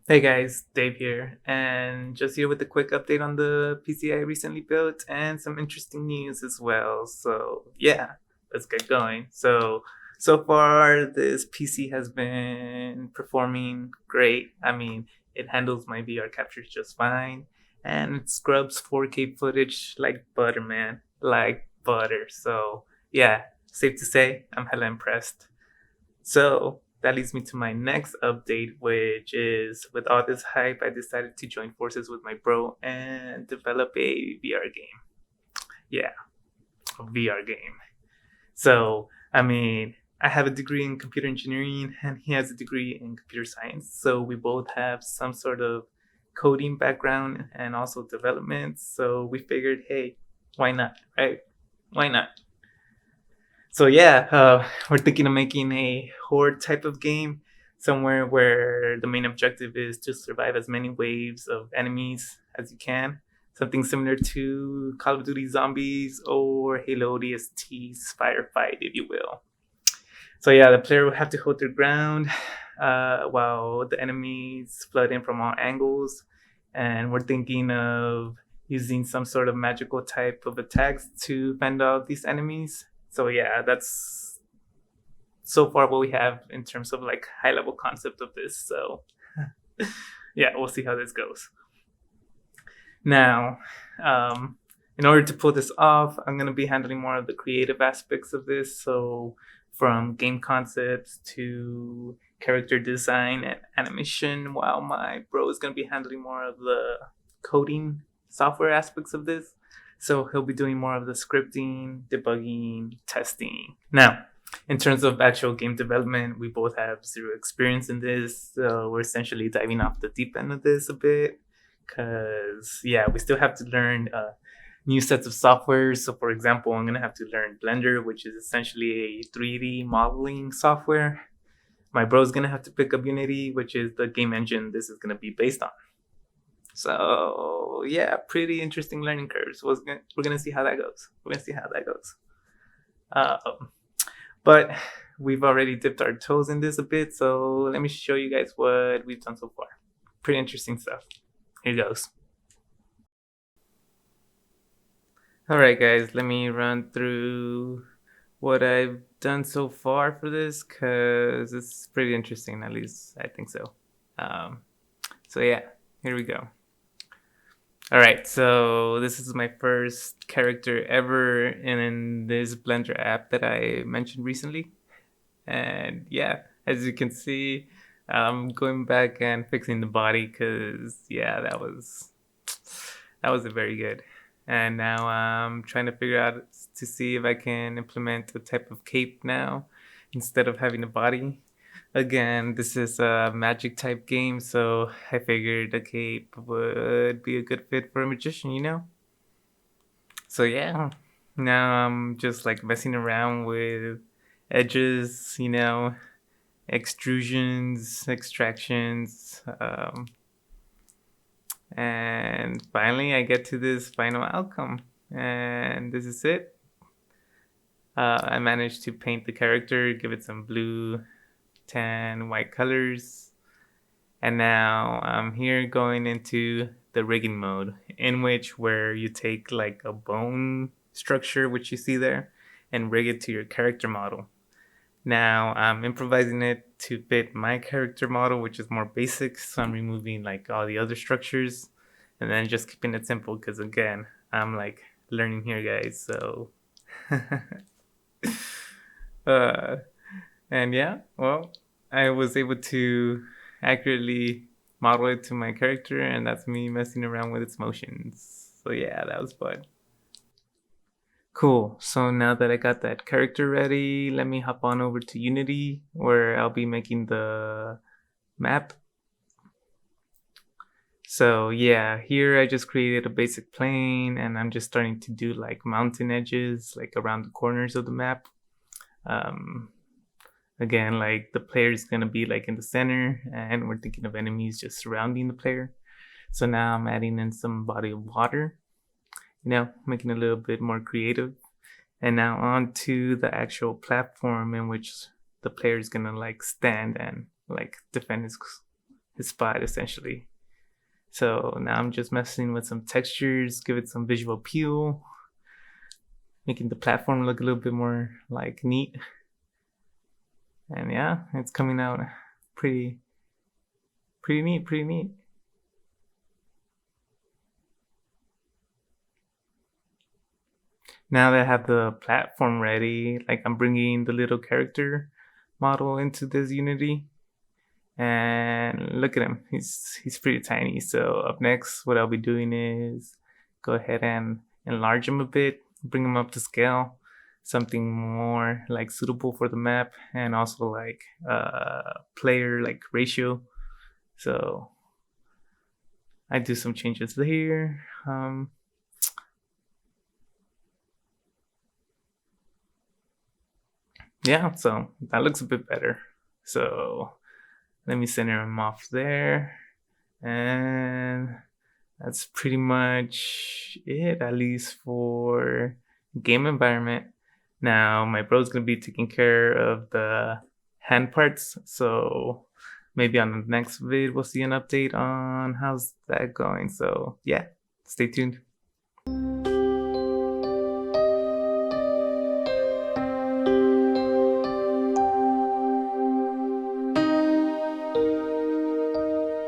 Hey guys, Dave here, and just here with a quick update on the PC I recently built and some interesting news as well. So, yeah, let's get going. So far, this PC has been performing great. I mean, it handles my VR captures just fine, and it scrubs 4K footage like butter, man, like butter. So, yeah, safe to say, I'm hella impressed. So that leads me to my next update, which is with all this hype, I decided to join forces with my bro and develop a VR game. Yeah, a VR game. So, I mean, I have a degree in computer engineering and he has a degree in computer science. So we both have some sort of coding background and also development. So we figured, hey, why not, right? Why not? So yeah, we're thinking of making a horde type of game, somewhere where the main objective is to survive as many waves of enemies as you can. Something similar to Call of Duty Zombies or Halo ODST's Firefight, if you will. So yeah, the player will have to hold their ground while the enemies flood in from all angles, and we're thinking of using some sort of magical type of attacks to fend off these enemies. So yeah, that's so far what we have in terms of like high level concept of this. So yeah, we'll see how this goes. Now, in order to pull this off, I'm going to be handling more of the creative aspects of this. So, from game concepts to character design and animation, while my bro is going to be handling more of the coding software aspects of this. So, he'll be doing more of the scripting, debugging, testing. Now, in terms of actual game development, we both have zero experience in this. So, we're essentially diving off the deep end of this a bit because yeah, we still have to learn new sets of software. So for example, I'm gonna have to learn Blender, which is essentially a 3D modeling software. My bro's gonna have to pick up Unity, which is the game engine this is gonna be based on. So yeah, pretty interesting learning curves. We're gonna see how that goes. We're gonna see how that goes. Um, but we've already dipped our toes in this a bit, so let me show you guys what we've done so far. Pretty interesting stuff. Here goes. All right, guys, let me run through what I've done so far for this because it's pretty interesting, at least I think so. Um, so, yeah, here we go. All right, so this is my first character ever in this Blender app that I mentioned recently. And yeah, as you can see, I'm going back and fixing the body because, yeah, that was very good. And now I'm trying to figure out to see if I can implement a type of cape now instead of having a body. Again, this is a magic type game, so I figured a cape would be a good fit for a magician. So yeah, now I'm just like messing around with edges, extrusions, extractions, and finally, I get to this final outcome. And this is it. I managed to paint the character, give it some blue, tan, white colors. And now I'm here going into the rigging mode, in which where you take like a bone structure, which you see there, and rig it to your character model. Now I'm improvising it to fit my character model, which is more basic. So I'm removing like all the other structures and then just keeping it simple because again, I'm like learning here, guys. So, uh, and yeah, well, I was able to accurately model it to my character, and that's me messing around with its motions. So yeah, that was fun. Cool. So now that I got that character ready, let me hop on over to Unity where I'll be making the map. So yeah, here I just created a basic plane and I'm just starting to do like mountain edges like around the corners of the map. Um, Again, like the player is gonna be like in the center and we're thinking of enemies just surrounding the player. So now I'm adding in some body of water, making it a little bit more creative. And now on to the actual platform in which the player is gonna like stand and like defend his spot essentially. So now I'm just messing with some textures, give it some visual appeal, making the platform look a little bit more like neat. And yeah, it's coming out pretty neat. Now that I have the platform ready, like I'm bringing the little character model into this Unity, and look at him, he's pretty tiny. So up next, what I'll be doing is go ahead and enlarge him a bit, bring him up to scale, something more like suitable for the map, and also like player like ratio. So I do some changes here. Yeah, so that looks a bit better. So let me center him off there. And that's pretty much it, at least for game environment. Now my bro's gonna be taking care of the hand parts, so maybe on the next vid we'll see an update on how's that going. So yeah, stay tuned.